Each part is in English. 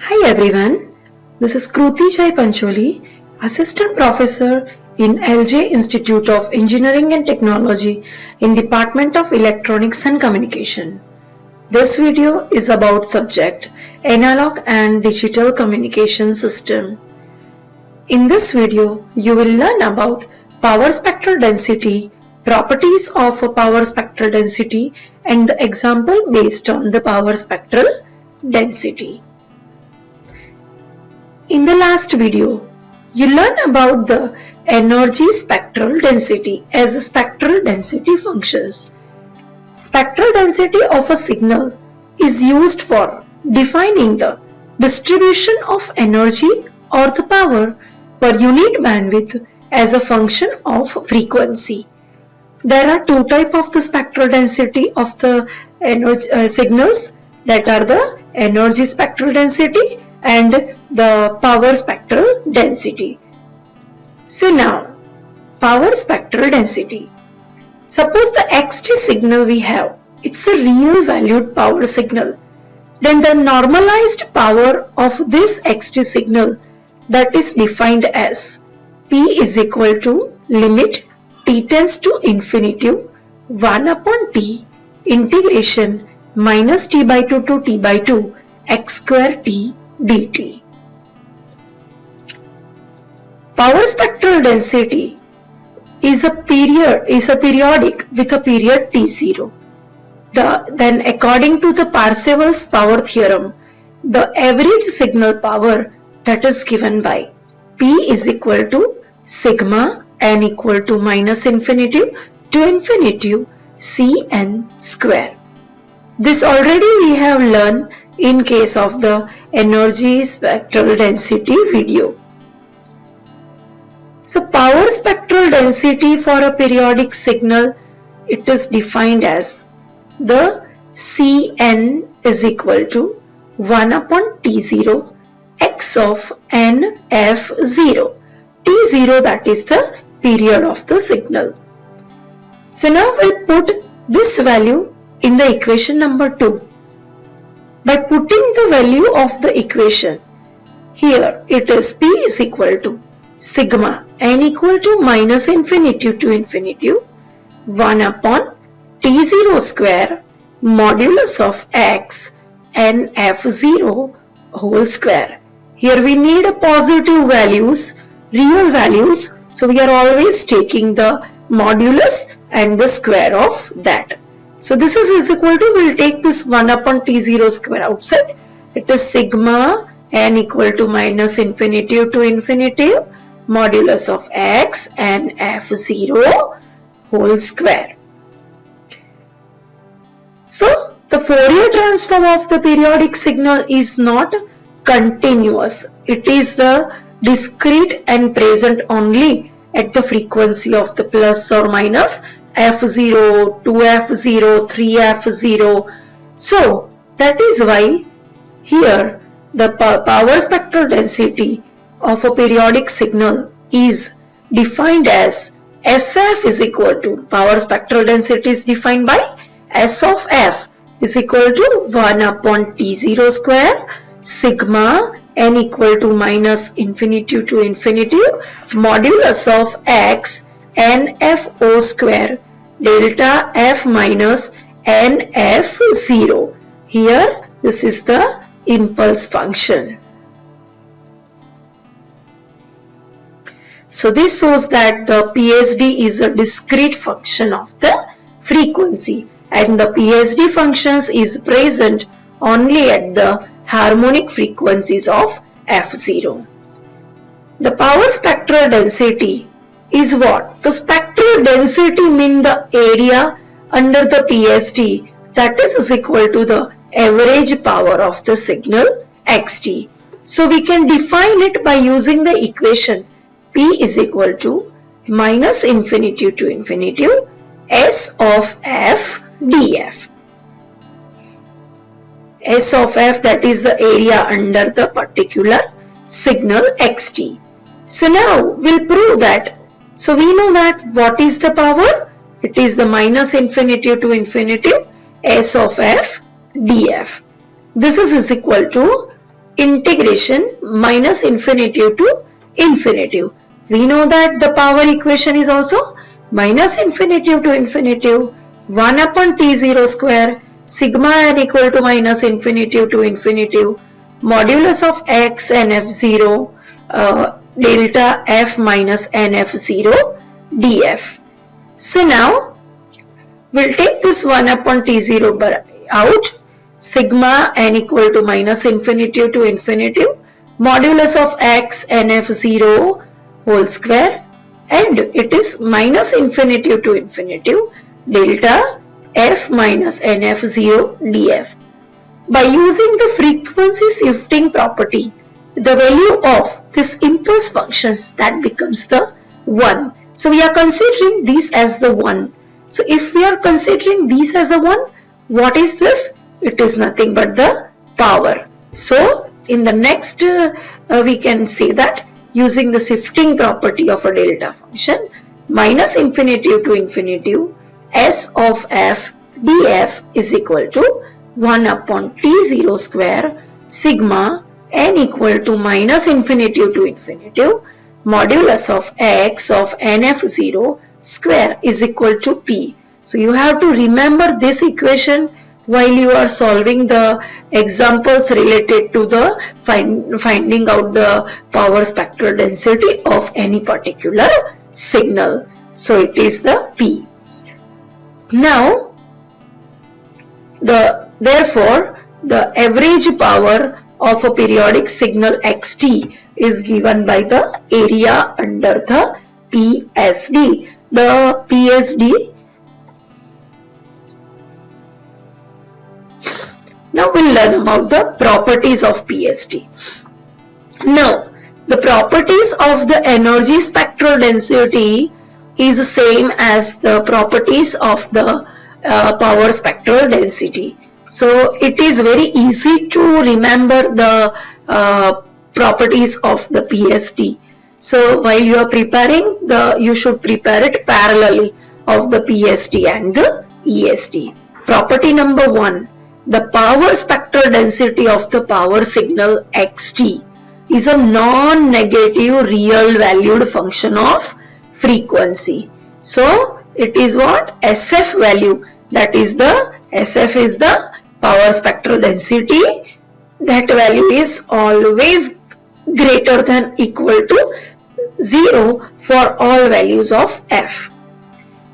Hi everyone, this is Kruti Chai Pancholi, Assistant Professor in LJ Institute of Engineering and Technology in Department of Electronics and Communication. This video is about subject Analog and Digital Communication System. In this video, you will learn about power spectral density, properties of a power spectral density and the example based on the power spectral density. In the last video, you learned about the energy spectral density as spectral density functions. Spectral density of a signal is used for defining the distribution of energy or the power per unit bandwidth as a function of frequency. There are two types of the spectral density of the signals, that are the energy spectral density and the power spectral density. So now, power spectral density. Suppose the xt signal we have, it's a real valued power signal. Then the normalized power of this xt signal, that is defined as P is equal to limit t tends to infinity 1 upon t integration minus t by 2 to t by 2 x square t dt. Power spectral density is a periodic with a period t0. Then according to the Parseval's power theorem, the average signal power that is given by P is equal to sigma n equal to minus infinity to infinity Cn square. This already we have learned in case of the energy spectral density video. So power spectral density for a periodic signal, it is defined as the Cn is equal to 1 upon T0 x of n f0. T0, that is the period of the signal. So now we'll put this value in the equation number 2. By putting the value of the equation, here it is P is equal to sigma n equal to minus infinity to infinity 1 upon T0 square modulus of x n f0 whole square. Here we need a positive values, real values, so we are always taking the modulus and the square of that. So this is equal to, we'll take this 1 upon T0 square outside. It is sigma n equal to minus infinity to infinity modulus of x and f0 whole square. So the Fourier transform of the periodic signal is not continuous. It is the discrete and present only at the frequency of the plus or minus f0, 2f0, 3f0. So that is why here the power spectral density of a periodic signal is defined as SF is equal to, power spectral density is defined by S of f is equal to 1 upon T0 square sigma n equal to minus infinity to infinity modulus of x nfo square delta f minus nf0. Here this is the impulse function. So this shows that the PSD is a discrete function of the frequency and the PSD functions is present only at the harmonic frequencies of f0. The power spectral density is what? The spectral density means the area under the PSD, that is equal to the average power of the signal xt. So we can define it by using the equation P is equal to minus infinity to infinity S of f df. S of f, that is the area under the particular signal xt. So now we'll prove that. So we know that what is the power? It is the minus infinity to infinity S of f df. This is equal to integration minus infinitive to infinitive. We know that the power equation is also minus infinitive to infinitive 1 upon t0 square sigma n equal to minus infinitive to infinitive modulus of x and f0 delta f minus nf0 df. So now we'll take this 1 upon t0 out, sigma n equal to minus infinitive to infinitive modulus of x nf0 whole square, and it is minus infinitive to infinitive delta f minus nf0 df. By using the frequency shifting property, the value of this impulse functions that becomes the 1. So we are considering this as the 1. So if we are considering this as a 1, what is this? It is nothing but the power. So in the next we can say that using the shifting property of a delta function, minus infinitive to infinitive s of f df is equal to 1 upon t0 square sigma n equal to minus infinitive to infinitive modulus of x of nf0 square is equal to p. So you have to remember this equation while you are solving the examples related to the finding out the power spectral density of any particular signal. So it is the P. Now therefore the average power of a periodic signal xt is given by the area under the PSD. The PSD. Now we'll learn about the properties of PSD. Now, the properties of the energy spectral density is same as the properties of the power spectral density. So it is very easy to remember the properties of the PSD. So while you are preparing, you should prepare it parallelly of the PSD and the ESD. Property number 1. The power spectral density of the power signal xt is a non-negative real valued function of frequency. So it is what? SF value, that is the SF is the power spectral density. That value is always greater than equal to 0 for all values of f.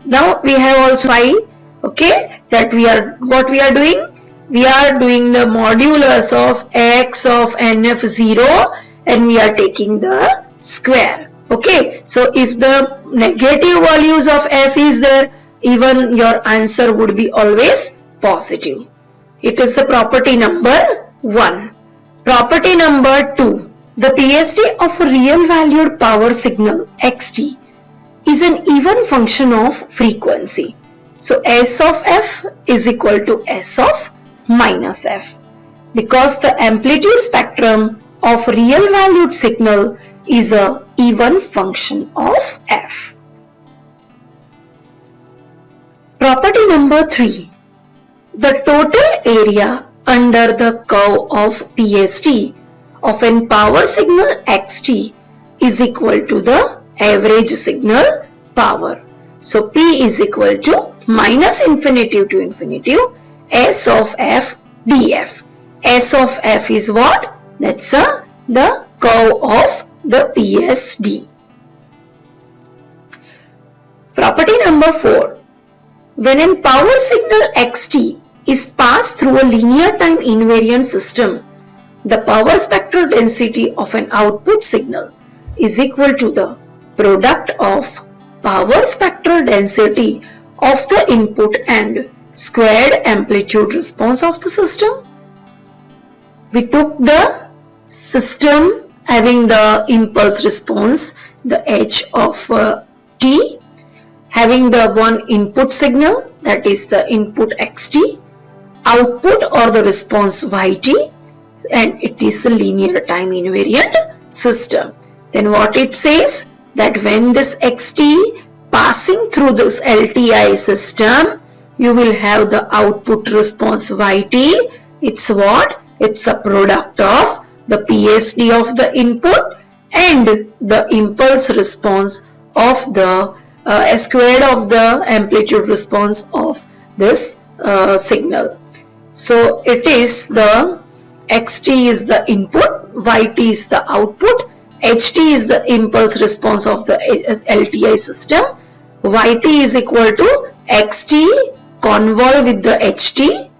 Now we have also I, okay, that what we are doing? We are doing the modulus of x of nf0 and we are taking the square. Okay, so if the negative values of f is there, even your answer would be always positive. It is the property number 1. Property number 2. The PSD of a real valued power signal xt is an even function of frequency. So S of f is equal to S of minus f, because the amplitude spectrum of real valued signal is a even function of f. Property number 3. The total area under the curve of PSD of an power signal xt is equal to the average signal power. So P is equal to minus infinitive to infinitive S of f df. S of f is what? That's the curve of the PSD. Property number 4. When a power signal xt is passed through a linear time invariant system, the power spectral density of an output signal is equal to the product of power spectral density of the input and squared amplitude response of the system. We took the system having the impulse response, the h of t, having the one input signal, that is the input xt, output or the response yt, and it is the linear time invariant system. Then what it says, that when this xt passing through this LTI system, you will have the output response yt. It's what? It's a product of the PSD of the input and the impulse response of the squared of the amplitude response of this signal. So it is the xt is the input, yt is the output, ht is the impulse response of the LTI system, yt is equal to xt convol with the ht,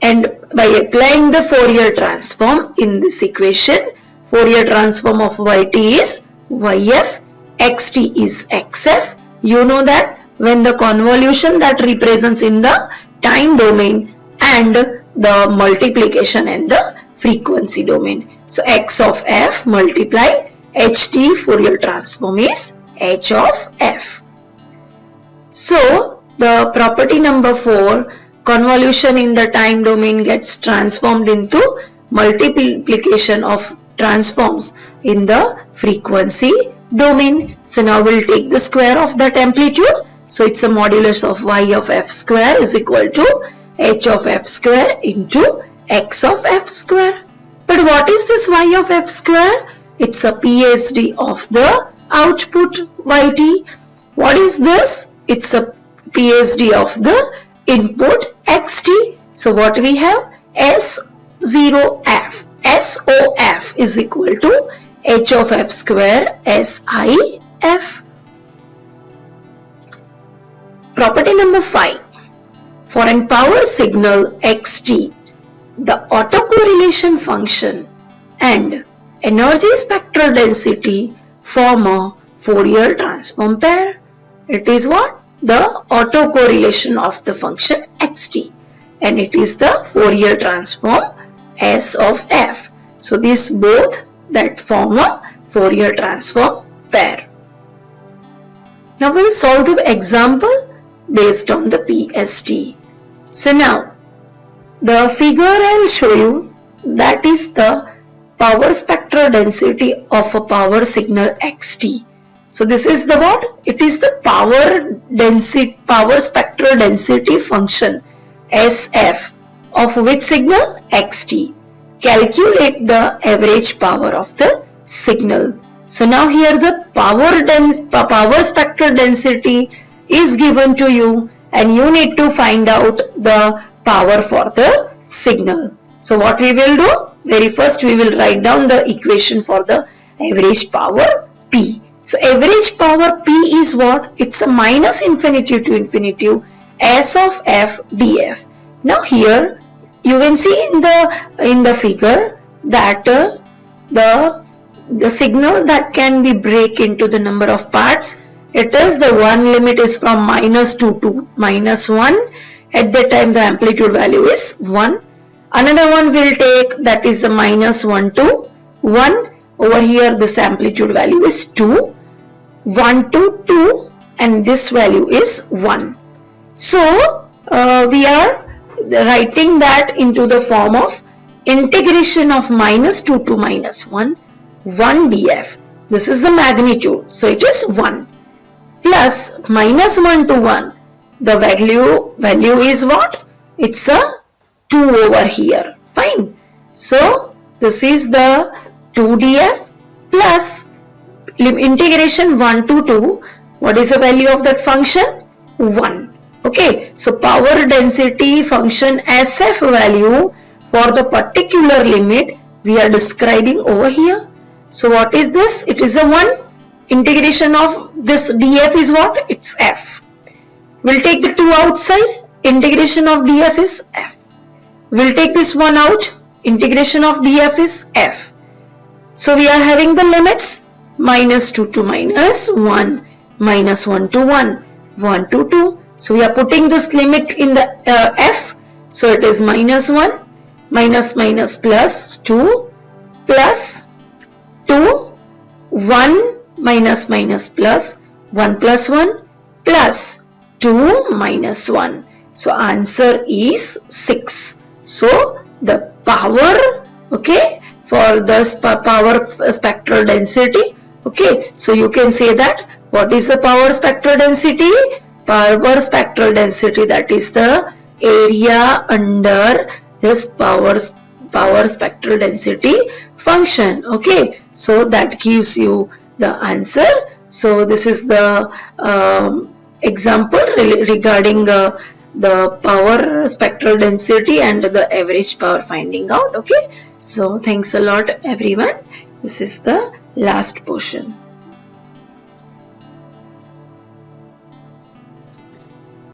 and by applying the Fourier transform in this equation, Fourier transform of yt is yf, xt is xf. You know that when the convolution that represents in the time domain and the multiplication in the frequency domain. So x of f multiply ht Fourier transform is h of f. So the property number 4, convolution in the time domain gets transformed into multiplication of transforms in the frequency domain. So now we'll take the square of that amplitude. So it's a modulus of y of f square is equal to h of f square into x of f square. But what is this y of f square? It's a PSD of the output yt. What is this? It's a PSD of the input xt. So what we have? S0f. SOF is equal to h of f square SIF. Property number 5. For an power signal xt, the autocorrelation function and energy spectral density form a Fourier transform pair. It is what? The autocorrelation of the function xt, and it is the Fourier transform S of f. So these both that form a Fourier transform pair. Now we will solve the example based on the PST. So now the figure I will show you, that is the power spectral density of a power signal xt. So this is the what? It is the power spectral density function SF of which signal? xt. Calculate the average power of the signal. So now here the power spectral density is given to you, and you need to find out the power for the signal. So what we will do? Very first we will write down the equation for the average power P. So average power P is what? It's a minus infinity to infinity S of f df. Now here you can see in the figure that the signal that can be break into the number of parts, it is the one limit is from minus 2 to minus 1. At that time the amplitude value is 1. Another one will take, that is the minus 1 to 1. Over here this amplitude value is 2. 1 to 2, and this value is 1. So we are writing that into the form of integration of minus 2 to minus 1, 1 df. This is the magnitude, so it is 1 plus minus 1 to 1. The value is what? It's a 2 over here. Fine. So this is the 2 df plus integration 1 to 2. What is the value of that function? 1. Okay, so power density function SF value for the particular limit we are describing over here. So what is this? It is a 1. Integration of this df is what? It's f. We'll take the 2 outside. Integration of df is f. We'll take this 1 out. Integration of df is f. So we are having the limits minus 2 to minus 1, minus 1 to 1, 1 to 2. So we are putting this limit in the f. So it is minus 1, minus minus plus 2, plus 2, 1 minus minus plus 1 plus 1 plus 2 minus 1. So answer is 6. So the power, okay, for this power spectral density, okay, so you can say that what is the power spectral density? Power spectral density, that is the area under this power power spectral density function. Okay, so that gives you the answer. So this is the example regarding the power spectral density and the average power finding out. Okay, so thanks a lot everyone. This is the last portion.